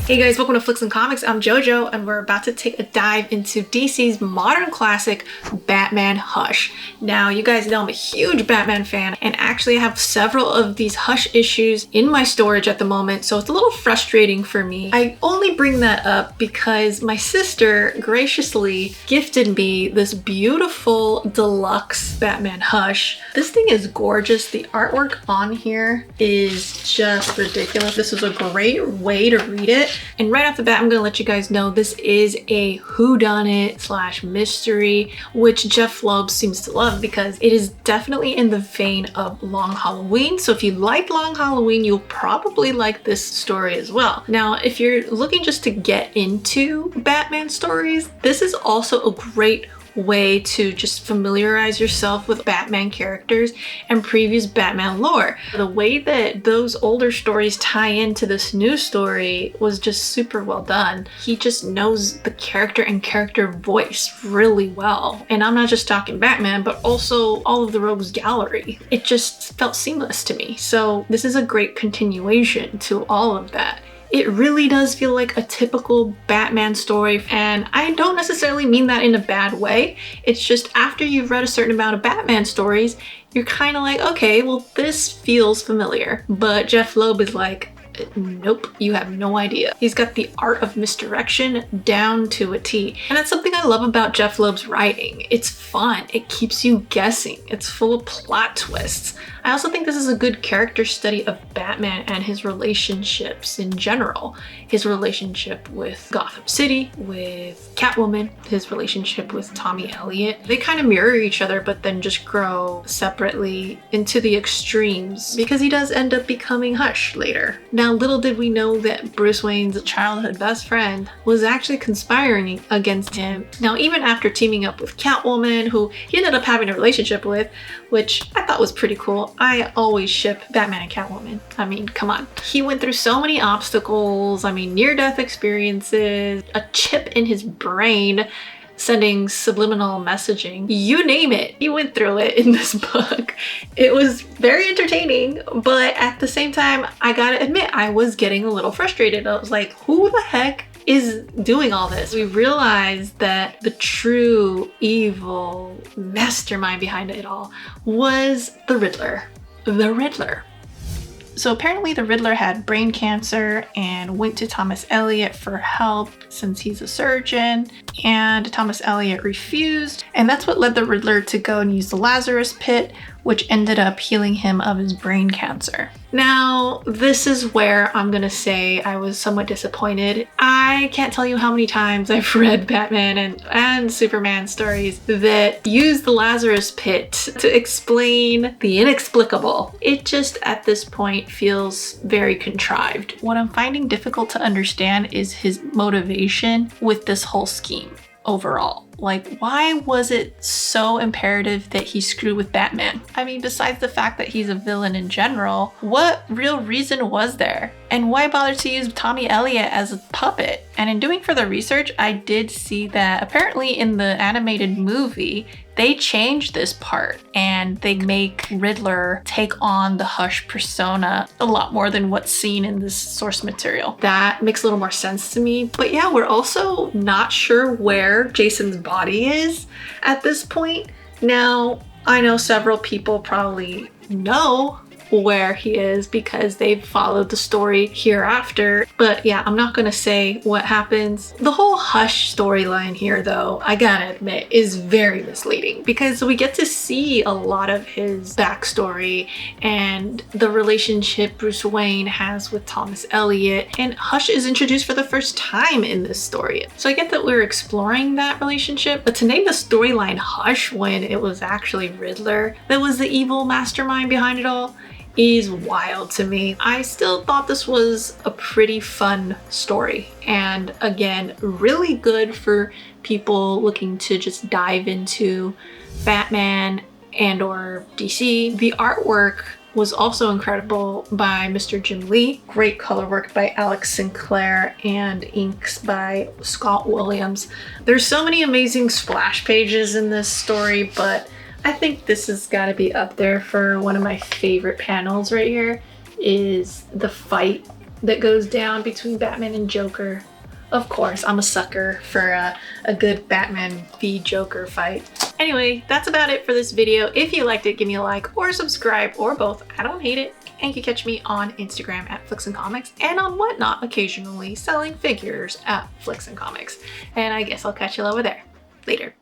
Hey guys, welcome to Flix and Comix. I'm JoJo, and we're about to take a dive into DC's modern classic, Batman Hush. Now, you guys know I'm a huge Batman fan, and actually I have several of these Hush issues in my storage at the moment, so it's a little frustrating for me. I only bring that up because my sister graciously gifted me this beautiful deluxe Batman Hush. This thing is gorgeous. The artwork on here is just ridiculous. This is a great way to read it. And right off the bat, I'm gonna let you guys know this is a whodunit / mystery, which Jeff Loeb seems to love because it is definitely in the vein of Long Halloween. So if you like Long Halloween, you'll probably like this story as well. Now, if you're looking just to get into Batman stories, this is also a great way to just familiarize yourself with Batman characters and previous Batman lore. The way that those older stories tie into this new story was just super well done. He just knows the character and character voice really well. And I'm not just talking Batman, but also all of the Rogues Gallery. It just felt seamless to me. So this is a great continuation to all of that. It really does feel like a typical Batman story, and I don't necessarily mean that in a bad way. It's just after you've read a certain amount of Batman stories, you're kind of like, okay, well, this feels familiar. But Jeff Loeb is like, nope, you have no idea. He's got the art of misdirection down to a T. And that's something I love about Jeff Loeb's writing. It's fun. It keeps you guessing. It's full of plot twists. I also think this is a good character study of Batman and his relationships in general. His relationship with Gotham City, with Catwoman, his relationship with Tommy Elliot. They kind of mirror each other, but then just grow separately into the extremes because he does end up becoming Hush later. Now, little did we know that Bruce Wayne's childhood best friend was actually conspiring against him. Now, even after teaming up with Catwoman, who he ended up having a relationship with, which I thought was pretty cool. I always ship Batman and Catwoman. I mean, come on. He went through so many obstacles, near-death experiences, a chip in his brain, sending subliminal messaging. You name it, he went through it in this book. It was very entertaining, but at the same time, I gotta admit, I was getting a little frustrated. I was like, who the heck is doing all this? We realized that the true evil mastermind behind it all was the Riddler. The Riddler. So apparently the Riddler had brain cancer and went to Thomas Elliot for help since he's a surgeon, and Thomas Elliot refused, and that's what led the Riddler to go and use the Lazarus Pit, which ended up healing him of his brain cancer. Now, this is where I'm gonna say I was somewhat disappointed. I can't tell you how many times I've read Batman and Superman stories that use the Lazarus Pit to explain the inexplicable. It just, at this point, feels very contrived. What I'm finding difficult to understand is his motivation with this whole scheme overall. Like, why was it so imperative that he screw with Batman? I mean, besides the fact that he's a villain in general, what real reason was there? And why bother to use Tommy Elliot as a puppet? And in doing further research, I did see that apparently in the animated movie, they changed this part and they make Riddler take on the Hush persona a lot more than what's seen in this source material. That makes a little more sense to me. But yeah, we're also not sure where Jason's body is at this point. Now, I know several people probably know where he is because they've followed the story hereafter. But yeah, I'm not gonna say what happens. The whole Hush storyline here, though, I gotta admit, is very misleading because we get to see a lot of his backstory and the relationship Bruce Wayne has with Thomas Elliot, and Hush is introduced for the first time in this story. So I get that we're exploring that relationship, but to name the storyline Hush when it was actually Riddler that was the evil mastermind behind it all is wild to me. I still thought this was a pretty fun story, and again, really good for people looking to just dive into Batman and or DC. The artwork was also incredible by Mr. Jim Lee. Great color work by Alex Sinclair and inks by Scott Williams. There's so many amazing splash pages in this story, but I think this has got to be up there for one of my favorite panels right here, is the fight that goes down between Batman and Joker. Of course, I'm a sucker for a good Batman v Joker fight. Anyway, that's about it for this video. If you liked it, give me a like or subscribe or both. I don't hate it. And you can catch me on Instagram at Flix and Comix and on Whatnot occasionally selling figures at Flix and Comix. And I guess I'll catch you over there. Later.